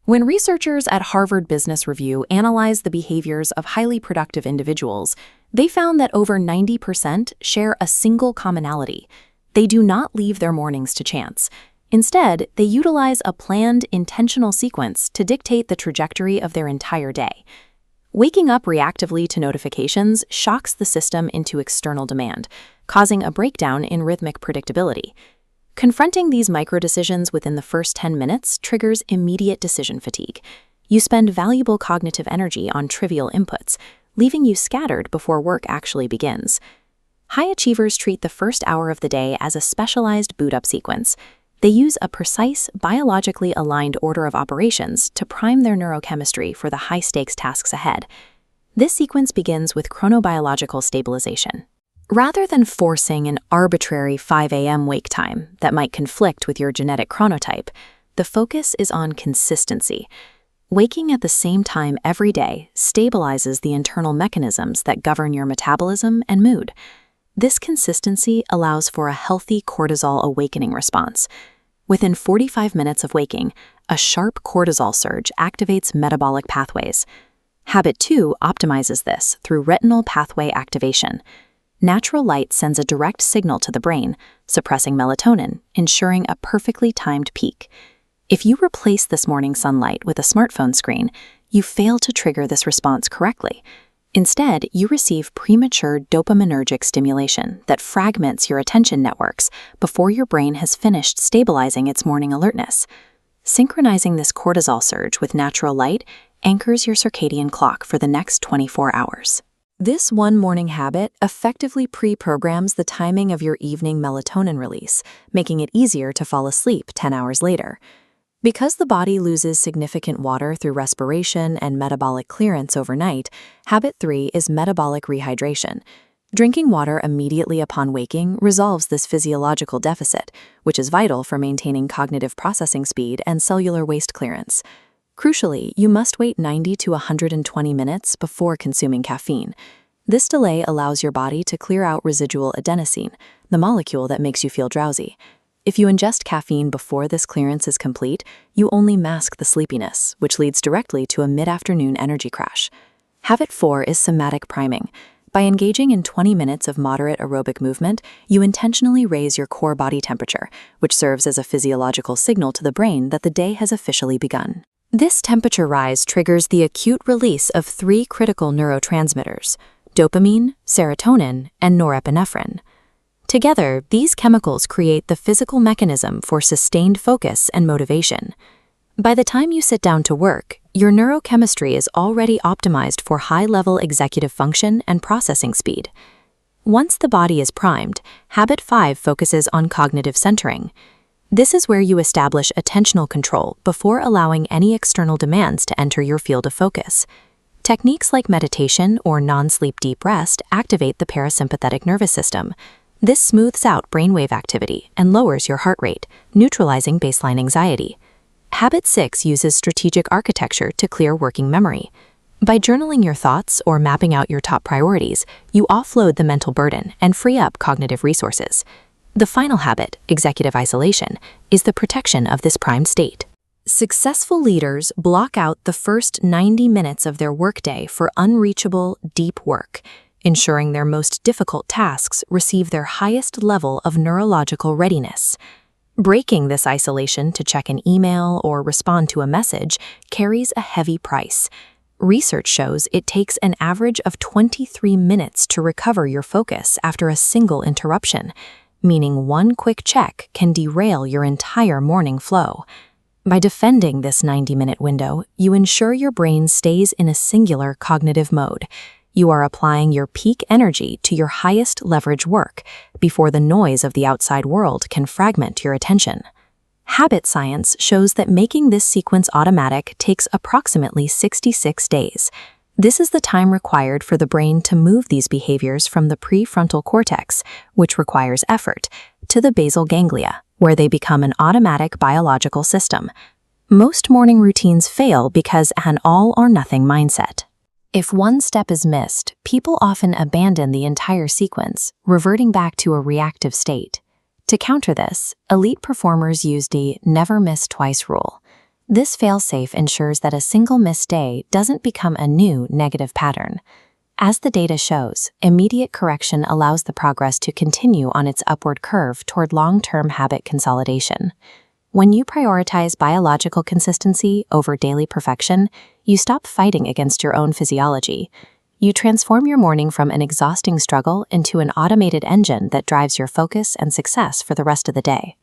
When researchers at Harvard Business Review analyzed the behaviors of highly productive individuals, they found that over 90% share a single commonality. They do not leave their mornings to chance. Instead, they utilize a planned, intentional sequence to dictate the trajectory of their entire day. Waking up reactively to notifications shocks the system into external demand, causing a breakdown in rhythmic predictability. Confronting these micro-decisions within the first 10 minutes triggers immediate decision fatigue. You spend valuable cognitive energy on trivial inputs, leaving you scattered before work actually begins. High achievers treat the first hour of the day as a specialized boot-up sequence. They use a precise, biologically aligned order of operations to prime their neurochemistry for the high-stakes tasks ahead. This sequence begins with chronobiological stabilization. Rather than forcing an arbitrary 5 a.m. wake time that might conflict with your genetic chronotype, the focus is on consistency. Waking at the same time every day stabilizes the internal mechanisms that govern your metabolism and mood. This consistency allows for a healthy cortisol awakening response. Within 45 minutes of waking, a sharp cortisol surge activates metabolic pathways. Habit 2 optimizes this through retinal pathway activation. Natural light sends a direct signal to the brain, suppressing melatonin, ensuring a perfectly timed peak. If you replace this morning sunlight with a smartphone screen, you fail to trigger this response correctly. Instead, you receive premature dopaminergic stimulation that fragments your attention networks before your brain has finished stabilizing its morning alertness. Synchronizing this cortisol surge with natural light anchors your circadian clock for the next 24 hours. This one morning habit effectively pre-programs the timing of your evening melatonin release, making it easier to fall asleep 10 hours later. Because the body loses significant water through respiration and metabolic clearance overnight, habit 3 is metabolic rehydration. Drinking water immediately upon waking resolves this physiological deficit, which is vital for maintaining cognitive processing speed and cellular waste clearance. Crucially, you must wait 90 to 120 minutes before consuming caffeine. This delay allows your body to clear out residual adenosine, the molecule that makes you feel drowsy. If you ingest caffeine before this clearance is complete, you only mask the sleepiness, which leads directly to a mid-afternoon energy crash. Habit 4 is somatic priming. By engaging in 20 minutes of moderate aerobic movement, you intentionally raise your core body temperature, which serves as a physiological signal to the brain that the day has officially begun. This temperature rise triggers the acute release of 3 critical neurotransmitters: dopamine, serotonin, and norepinephrine. Together, these chemicals create the physical mechanism for sustained focus and motivation. By the time you sit down to work, your neurochemistry is already optimized for high-level executive function and processing speed. Once the body is primed, Habit 5 focuses on cognitive centering. This is where you establish attentional control before allowing any external demands to enter your field of focus. Techniques like meditation or non-sleep deep rest activate the parasympathetic nervous system. This smooths out brainwave activity and lowers your heart rate, neutralizing baseline anxiety. Habit 6 uses strategic architecture to clear working memory. By journaling your thoughts or mapping out your top priorities, you offload the mental burden and free up cognitive resources. The final habit, executive isolation, is the protection of this primed state. Successful leaders block out the first 90 minutes of their workday for unreachable, deep work, ensuring their most difficult tasks receive their highest level of neurological readiness. Breaking this isolation to check an email or respond to a message carries a heavy price. Research shows it takes an average of 23 minutes to recover your focus after a single interruption, meaning one quick check can derail your entire morning flow. By defending this 90-minute window, you ensure your brain stays in a singular cognitive mode. You are applying your peak energy to your highest leverage work before the noise of the outside world can fragment your attention. Habit science shows that making this sequence automatic takes approximately 66 days. This is the time required for the brain to move these behaviors from the prefrontal cortex, which requires effort, to the basal ganglia, where they become an automatic biological system. Most morning routines fail because an all-or-nothing mindset. If one step is missed, people often abandon the entire sequence, reverting back to a reactive state. To counter this, elite performers use the never miss twice rule. This fail-safe ensures that a single missed day doesn't become a new negative pattern. As the data shows, immediate correction allows the progress to continue on its upward curve toward long-term habit consolidation. When you prioritize biological consistency over daily perfection, you stop fighting against your own physiology. You transform your morning from an exhausting struggle into an automated engine that drives your focus and success for the rest of the day.